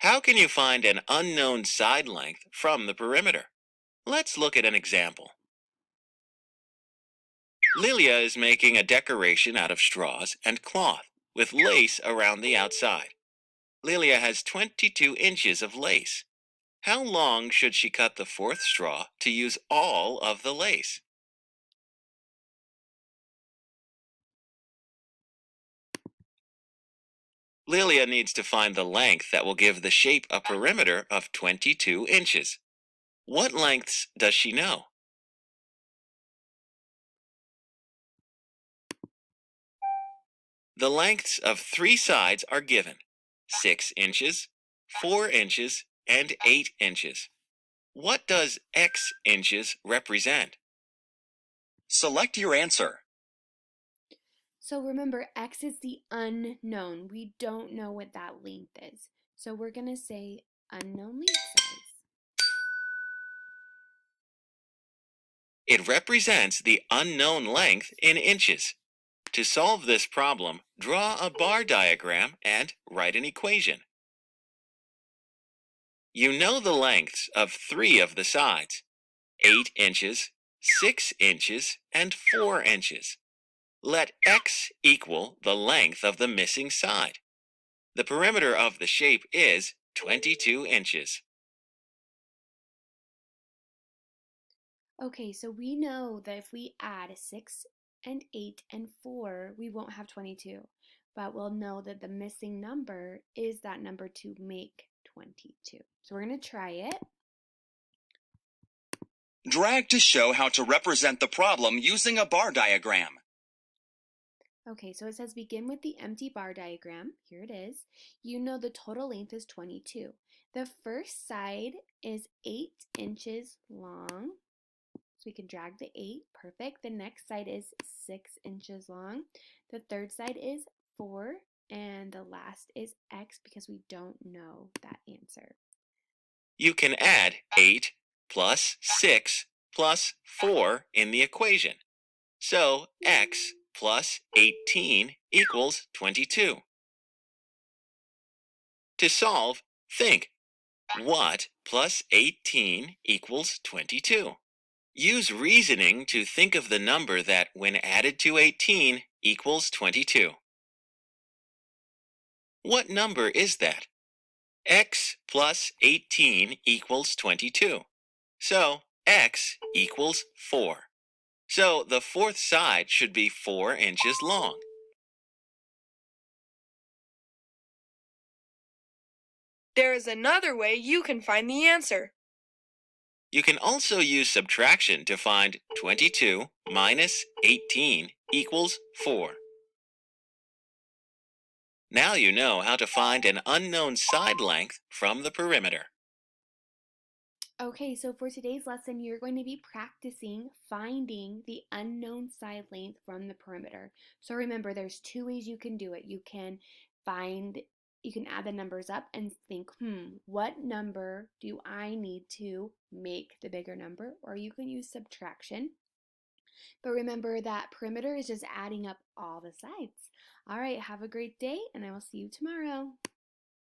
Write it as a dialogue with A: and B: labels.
A: How can you find an unknown side length from the perimeter? Let's look at an example. Lilia is making a decoration out of straws and cloth with lace around the outside. Lilia has 22 inches of lace. How long should she cut the fourth straw to use all of the lace? Lilia needs to find the length that will give the shape a perimeter of 22 inches. What lengths does she know? The lengths of three sides are given: 6 inches, 4 inches, and 8 inches. What does x inches represent? Select your answer.
B: So remember, x is the unknown. We don't know what that length is. So we're going to say unknown length size.
A: It represents the unknown length in inches. To solve this problem, draw a bar diagram and write an equation. You know the lengths of three of the sides: 8 inches, 6 inches, and 4 inches. Let x equal the length of the missing side. The perimeter of the shape is 22 inches.
B: Okay, so we know that if we add 6 and 8 and 4, we won't have 22. But we'll know that the missing number is that number to make 22. So we're going to try it.
A: Drag to show how to represent the problem using a bar diagram.
B: Okay, so it says begin with the empty bar diagram. Here it is. You know the total length is 22. The first side is 8 inches long. So we can drag the 8, perfect. The next side is 6 inches long. The third side is 4, and the last is x because we don't know that answer.
A: You can add 8 plus 6 plus 4 in the equation. So x plus 18 equals 22. To solve, think, what plus 18 equals 22? Use reasoning to think of the number that, when added to 18, equals 22. What number is that? X plus 18 equals 22. So x equals 4. So the fourth side should be 4 inches long.
C: There is another way you can find the answer.
A: You can also use subtraction to find 22 minus 18 equals 4. Now you know how to find an unknown side length from the perimeter.
B: Okay, so for today's lesson, you're going to be practicing finding the unknown side length from the perimeter. So remember, there's two ways you can do it. You can add the numbers up and think, what number do I need to make the bigger number? Or you can use subtraction. But remember that perimeter is just adding up all the sides. All right, have a great day, and I will see you tomorrow.